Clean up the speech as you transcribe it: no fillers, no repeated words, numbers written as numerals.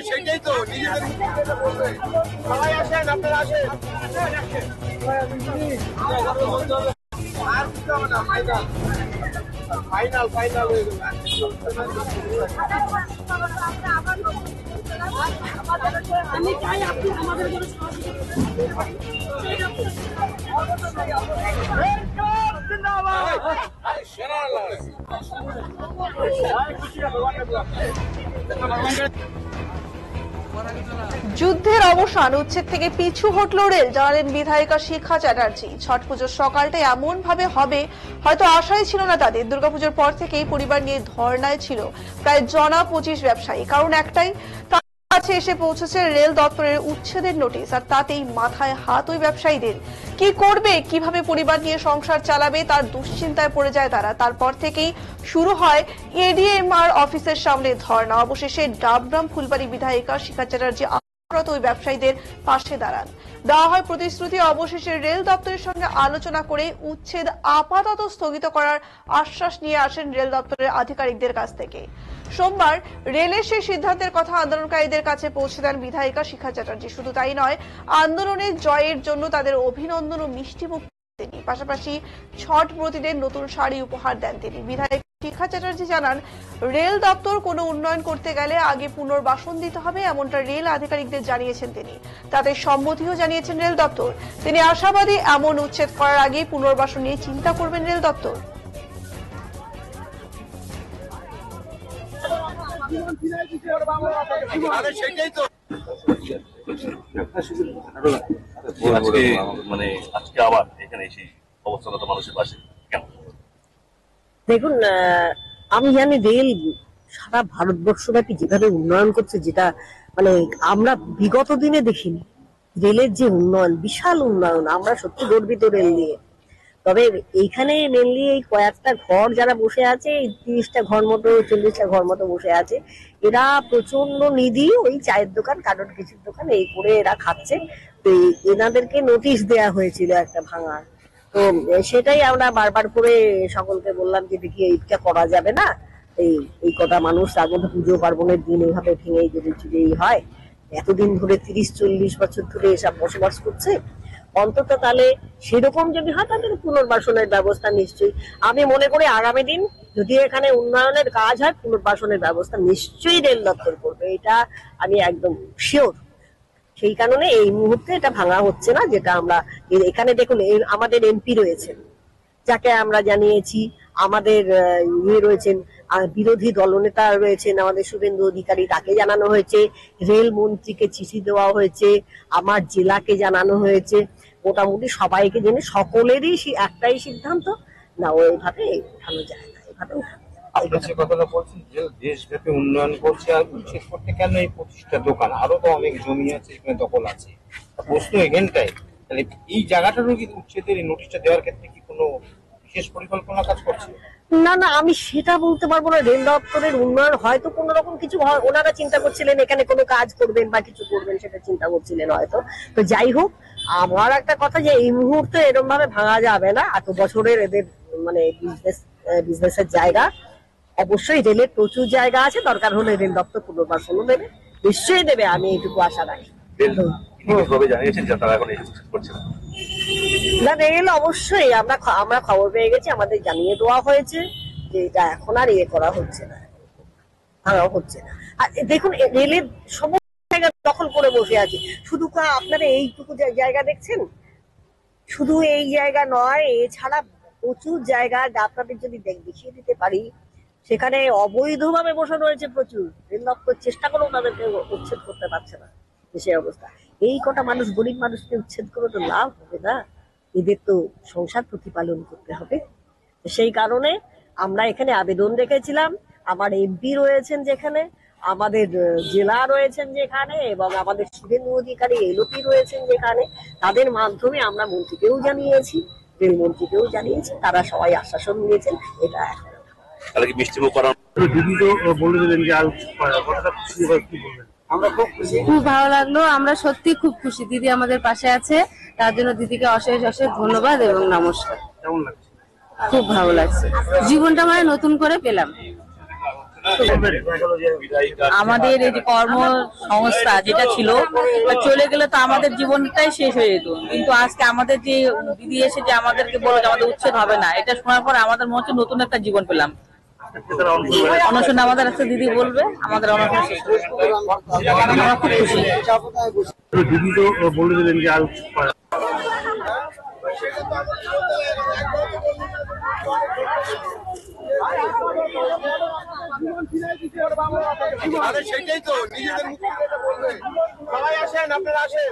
সেটাই তো সবাই আসেন, আপনারা আসেন। ফাইনাল ফাইনাল হয়ে গেল। আমি চাই আপনি আমাদের জন্য যুদ্ধের অবসান, উচ্ছেদ থেকে পিছু হটল রেল, জানালেন বিধায়িকা শিখা চ্যাটার্জি। ছট পুজোর সকালটা এমন ভাবে হবে হয়তো আশাই ছিল না তাদের। দুর্গাপুজোর পর থেকেই পরিবার নিয়ে ধর্নায় ছিল প্রায় জনা 25 ব্যবসায়ী। কারণ একটাই, তার কাছে এসে পৌঁছেছে রেল দপ্তরের উচ্ছেদের নোটিশ, আর তাতেই মাথায় হাত ওই ব্যবসায়ীদের। কি করবে, কিভাবে পরিবার নিয়ে সংসার চালাবে, তার দুশ্চিন্তায় পড়ে যায় তারা। তারপর থেকেই শুরু হয় এডিএমআর অফিসের সামনে ধর্ণা। অবশেষে ডাবগ্রাম ফুলবাড়ি বিধায়িকা শিখা চ্যাটার্জি ওই ব্যবসায়ীদের পাশে দাঁড়ান। দেওয়া হয় প্রতিশ্রুতি। অবশেষে রেল দপ্তরের সঙ্গে আলোচনা করে উচ্ছেদ আপাতত স্থগিত করার আশ্বাস নিয়ে আসেন রেল দপ্তরের আধিকারিকদের কাছ থেকে। সোমবার রেলের সেই সিদ্ধান্তের কথা আন্দোলনকারীদের কাছে পৌঁছে দেন বিধায়িকা শিখা চ্যাটার্জি। শুধু তাই নয়, আন্দোলনের জয়ের জন্য তাদের অভিনন্দন ও মিষ্টিমুখ তিনি। পাশাপাশি ছট ব্রতীদের নতুন শাড়ি উপহার দেন তিনি। বিধায়ক শিখা চ্যাটার্জি জানান, রেল দপ্তর কোনো উন্নয়ন করতে গেলে আগে পুনর্বাসন দিতে হবে, এমনটা রেল আধিকারিকদের জানিয়েছেন তিনি। তাতে সম্মতিও জানিয়েছেন রেল দপ্তর। তিনি আশাবাদী, এমন উচ্ছেদ করার আগে পুনর্বাসন নিয়ে চিন্তা করবেন রেল দপ্তর। সেটাই তো মানে আজকে আবার এখানে এসে অবস্থানরত মানুষের পাশে কেন? দেখুন, আমি জানি রেল সারা ভারতবর্ষব্যাপী যেভাবে উন্নয়ন করছে, যেটা মানে আমরা বিগত দিনে দেখিনি। রেলের যে উন্নয়ন, বিশাল উন্নয়ন, আমরা সত্যি গর্বিত রেল নিয়ে। তবে এইখানে মেনলি এই কয়েকটা ঘর যারা বসে আছে, 30টা ঘর মতো 40টা ঘর মতো বসে আছে, এরা প্রচন্ড নিধি। ওই চায়ের দোকান, কারোর কিছুর দোকান, এই করে এরা খাচ্ছে। তো এনাদেরকে নোটিশ দেয়া হয়েছিল একটা ভাঙার। তো সেটাই আমরা বারবার করে সকলকে বললাম যে দেখি এইটা করা যাবে না। এই কটা মানুষ, তার মধ্যে পুজো পার্বণের দিন এইভাবে ভেঙে যদি হয়, এতদিন ধরে 30-40 বছর ধরে এসব বসবাস করছে, অন্তত তাহলে সেরকম যদি হয় তাহলে পুনর্বাসনের ব্যবস্থা নিশ্চয়ই। আমি মনে করি আগামী দিন যদি এখানে উন্নয়নের কাজ হয়, পুনর্বাসনের ব্যবস্থা নিশ্চয়ই রেল দপ্তর করবে, এটা আমি একদম শিওর। সেই কারণে এই মুহূর্তে এটা ভাঙা হচ্ছে না। যেটা আমরা এখানে দেখুন, আমাদের এমপি রয়েছেন যাকে আমরা জানিয়েছি, আমাদের রয়েছেন বিরোধী দলনেতা রয়েছেন আমাদের শুভেন্দু অধিকারী, তাকে জানানো হয়েছে, রেল মন্ত্রীকে চিঠি দেওয়া হয়েছে, আমার জেলাকে জানানো হয়েছে, মোটামুটি সবাইকে জেনে সকলেরই একটাই সিদ্ধান্ত, না ওইভাবে উঠানো যায় না, এভাবে কথাটা বলছেন যে দেশব্যাপী উন্নয়ন করছে, আর উচ্ছেদ করতে কেন এই 25টা দোকান? আরো তো অনেক জমি আছে, এখানে দখল আছে। প্রশ্ন এখানটাই, তাহলে এই জায়গাটারও কি উচ্ছেদের নোটিশটা দেওয়ার ক্ষেত্রে কি কোনো বিশেষ পরিকল্পনা কাজ করছে? না না, আমি সেটা বলতে পারবো না। রেল দপ্তরের উন্নয়ন হয়তো কোন রকম কিছু ওনারা চিন্তা করছিলেন, এখানে কোনো কাজ করবেন বা কিছু করবেন, সেটা চিন্তা করছিলেন হয়তো। তো যাই হোক, আমার একটা কথা যে এই মুহূর্তে এরকম ভাবে ভাঙা যাবে না। এত বছরের এদের মানে বিজনেসের জায়গা, অবশ্যই রেলের প্রচুর জায়গা আছে, দরকার হলে রেল দপ্তর পুনর্বাসনও দেবে, নিশ্চয়ই দেবে, আমি এইটুকু আশা রাখি। না, রেল অবশ্যই আমরা খবর পেয়ে গেছি, আমাদের জানিয়ে দেওয়া হয়েছে যে এটা এখন আর করা হচ্ছে না, ভাঙা হচ্ছে না। আর দেখুন, রেলের সমস্ত জায়গা দখল করে বসে আছে। শুধু আপনারা এইটুকু জায়গা দেখছেন, শুধু এই জায়গা নয়, এছাড়া প্রচুর জায়গা আপনাদের যদি দেখিয়ে দিতে পারি, সেখানে অবৈধভাবে বসে রয়েছে প্রচুর। রেল দপ্তর চেষ্টা করেও তাদেরকে উচ্ছেদ করতে পারছে না, সেই অবস্থা। এই কটা মানুষ, গরিব মানুষকে উচ্ছেদ করে তো লাভ হবে না, এদের তো সংসার প্রতিপালন করতে হবে। সেই কারণে আমরা এখানে আবেদন রেখেছিলাম। আমার এমপি রয়েছেন যেখানে, আমাদের জেলা রয়েছেন যেখানে, এবং আমাদের শুভেন্দু অধিকারী এলওপি রয়েছেন যেখানে, তাদের মাধ্যমে আমরা মন্ত্রীকেও জানিয়েছি, রেলমন্ত্রীকেও জানিয়েছি, তারা সবাই আশ্বাসন দিয়েছেন এটা এখন। তাহলে কি মিষ্টিমুখ করার দিদি তো বলে দিলেন যে আর কথাটা খুশি, কি বলবেন? আমরা খুব খুশি, খুব ভালো লাগলো, আমরা সত্যি খুব খুশি। দিদি আমাদের পাশে আছে, তার জন্য দিদিকে অশেষ অশেষ ধন্যবাদ এবং নমস্কার। কেমন লাগছে? খুব ভালো লাগছে, জীবনটা মানে নতুন করে পেলাম। আমাদের এই যে কর্মসংস্থা যেটা ছিল তা চলে গেলে তো আমাদের জীবনটাই শেষ হয়ে যেত, কিন্তু আজকে আমাদের যে দিদি এসে যে আমাদেরকে বলে যে আমাদের উচ্ছেদ হবে না, এটা শোনার পর আমাদের মনে হচ্ছে নতুন একটা জীবন পেলাম। অনশন আমাদের আজকে দিদি বলবে, আমাদের অনশন শেষ হবে। আমরা খুব খুশি। দিদি তো বলে দিলেন যে আর উচ্ছেদ সেটাই তো নিজেদের মুখে বলবে। সবাই আসেন, আপনারা আসেন।